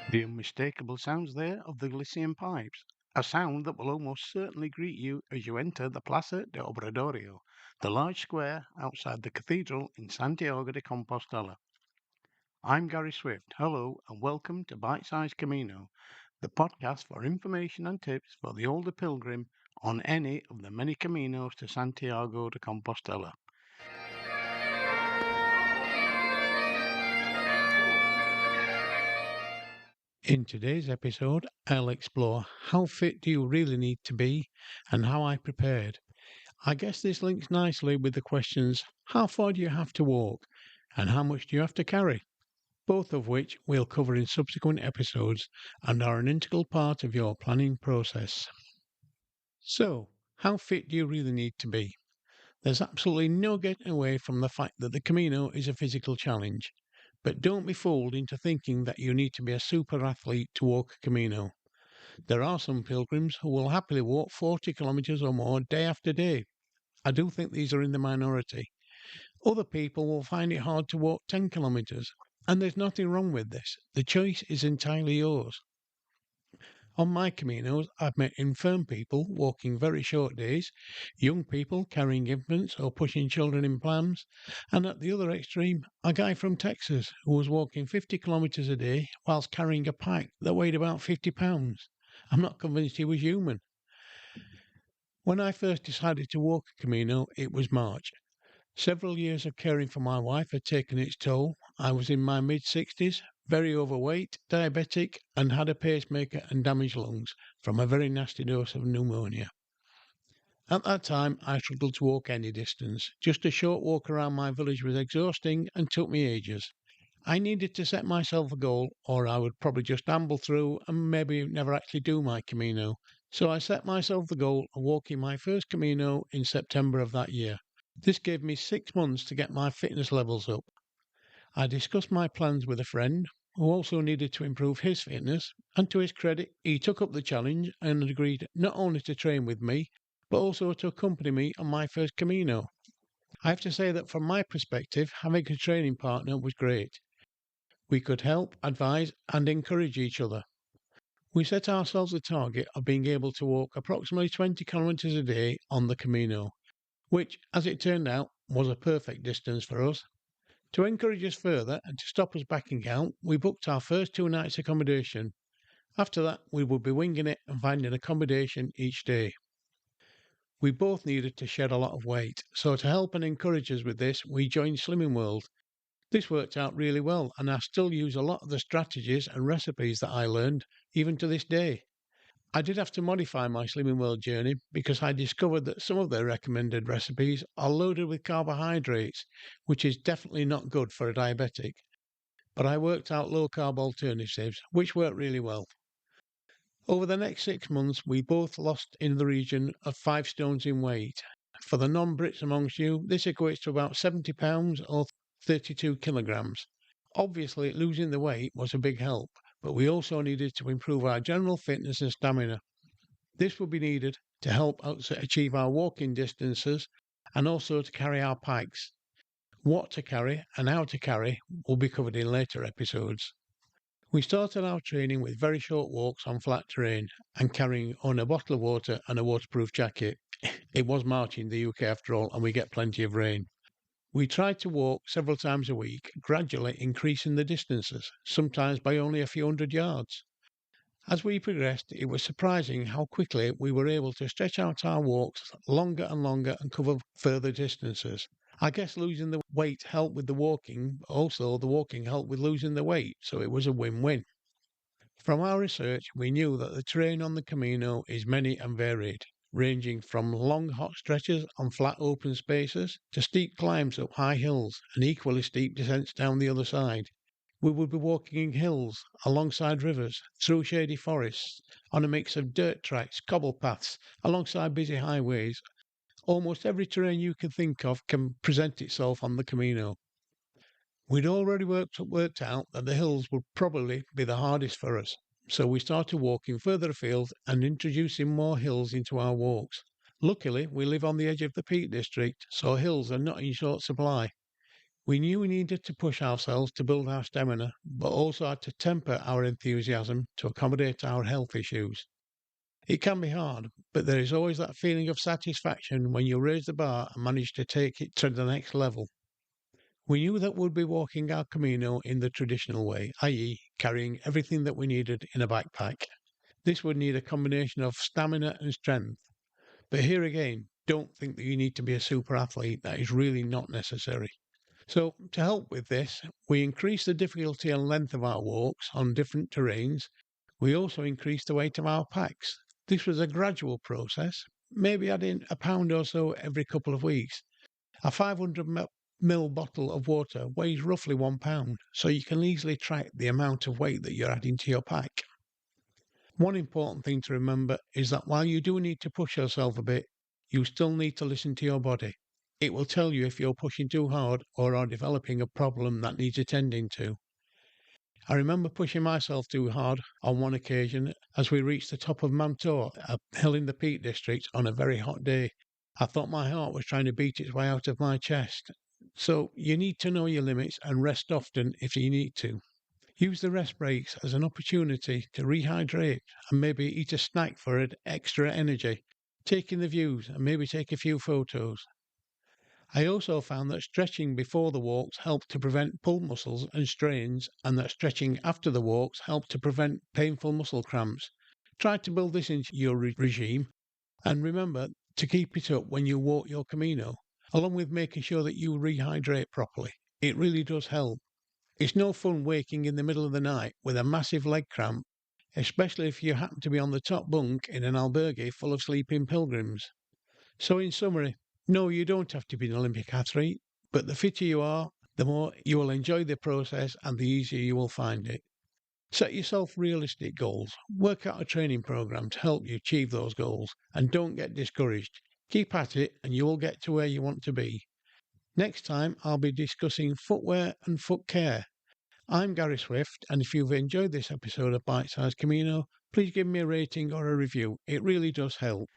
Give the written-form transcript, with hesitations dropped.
The unmistakable sounds there of the Galician pipes, a sound that will almost certainly greet you as you enter the Plaza de Obradorio, the large square outside the cathedral in Santiago de Compostela. I'm Gary Swift. Hello and welcome to Bite Size Camino, the podcast for information and tips for the older pilgrim on any of the many caminos to Santiago de Compostela. In today's episode, I'll explore how fit do you really need to be and how I prepared. I guess this links nicely with the questions how far do you have to walk and how much do you have to carry? Both of which we'll cover in subsequent episodes and are an integral part of your planning process. So, how fit do you really need to be? There's absolutely no getting away from the fact that the Camino is a physical challenge. But don't be fooled into thinking that you need to be a super athlete to walk a Camino. There are some pilgrims who will happily walk 40 kilometres or more day after day. I do think these are in the minority. Other people will find it hard to walk 10 kilometres, and there's nothing wrong with this. The choice is entirely yours. On my Caminos, I've met infirm people walking very short days, young people carrying infants or pushing children in prams, and at the other extreme, a guy from Texas who was walking 50 kilometres a day whilst carrying a pack that weighed about 50 pounds. I'm not convinced he was human. When I first decided to walk a Camino, it was March. Several years of caring for my wife had taken its toll. I was in my mid-60s, very overweight, diabetic, and had a pacemaker and damaged lungs from a very nasty dose of pneumonia. At that time, I struggled to walk any distance. Just a short walk around my village was exhausting and took me ages. I needed to set myself a goal, or I would probably just amble through and maybe never actually do my Camino. So I set myself the goal of walking my first Camino in September of that year. This gave me 6 months to get my fitness levels up. I discussed my plans with a friend who also needed to improve his fitness, and to his credit, he took up the challenge and agreed not only to train with me, but also to accompany me on my first Camino. I have to say that from my perspective, having a training partner was great. We could help, advise, and encourage each other. We set ourselves a target of being able to walk approximately 20 kilometres a day on the Camino, which, as it turned out, was a perfect distance for us. To encourage us further and to stop us backing out, we booked our first 2 nights accommodation. After that, we would be winging it and finding accommodation each day. We both needed to shed a lot of weight, so to help and encourage us with this, we joined Slimming World. This worked out really well, and I still use a lot of the strategies and recipes that I learned, even to this day. I did have to modify my Slimming World journey because I discovered that some of their recommended recipes are loaded with carbohydrates, which is definitely not good for a diabetic. But I worked out low carb alternatives, which worked really well. Over the next 6 months, we both lost in the region of 5 stones in weight. For the non Brits amongst you, this equates to about 70 pounds or 32 kilograms. Obviously, losing the weight was a big help, but we also needed to improve our general fitness and stamina. This will be needed to help us achieve our walking distances and also to carry our packs. What to carry and how to carry will be covered in later episodes. We started our training with very short walks on flat terrain and carrying on a bottle of water and a waterproof jacket. It was March in the UK after all, and we get plenty of rain. We tried to walk several times a week, gradually increasing the distances, sometimes by only a few hundred yards. As we progressed, it was surprising how quickly we were able to stretch out our walks longer and longer and cover further distances. I guess losing the weight helped with the walking, but also the walking helped with losing the weight, so it was a win-win. From our research, we knew that the terrain on the Camino is many and varied, ranging from long hot stretches on flat open spaces to steep climbs up high hills and equally steep descents down the other side. We would be walking in hills, alongside rivers, through shady forests, on a mix of dirt tracks, cobble paths, alongside busy highways. Almost every terrain you can think of can present itself on the Camino. We'd already worked out that the hills would probably be the hardest for us, so we started walking further afield and introducing more hills into our walks. Luckily, we live on the edge of the Peak District, so hills are not in short supply. We knew we needed to push ourselves to build our stamina, but also had to temper our enthusiasm to accommodate our health issues. It can be hard, but there is always that feeling of satisfaction when you raise the bar and manage to take it to the next level. We knew that we'd be walking our Camino in the traditional way, i.e., carrying everything that we needed in a backpack. This would need a combination of stamina and strength. But here again, don't think that you need to be a super athlete. That is really not necessary. So, to help with this, we increased the difficulty and length of our walks on different terrains. We also increased the weight of our packs. This was a gradual process, maybe adding a pound or so every couple of weeks. A 500 ml bottle of water weighs roughly 1 pound, so you can easily track the amount of weight that you're adding to your pack. One important thing to remember is that while you do need to push yourself a bit, you still need to listen to your body. It will tell you if you're pushing too hard or are developing a problem that needs attending to. I remember pushing myself too hard on one occasion as we reached the top of Mamtor, a hill in the Peak District, on a very hot day. I thought my heart was trying to beat its way out of my chest. So you need to know your limits and rest often if you need to. Use the rest breaks as an opportunity to rehydrate and maybe eat a snack for extra energy. Take in the views and maybe take a few photos. I also found that stretching before the walks helped to prevent pull muscles and strains, and that stretching after the walks helped to prevent painful muscle cramps. Try to build this into your regime, and remember to keep it up when you walk your Camino, along with making sure that you rehydrate properly. It really does help. It's no fun waking in the middle of the night with a massive leg cramp, especially if you happen to be on the top bunk in an albergue full of sleeping pilgrims. So, in summary, no, you don't have to be an Olympic athlete, but the fitter you are, the more you will enjoy the process and the easier you will find it. Set yourself realistic goals, work out a training program to help you achieve those goals, and don't get discouraged. Keep at it and you will get to where you want to be. Next time, I'll be discussing footwear and foot care. I'm Gary Swift, and if you've enjoyed this episode of Bite Size Camino, please give me a rating or a review. It really does help.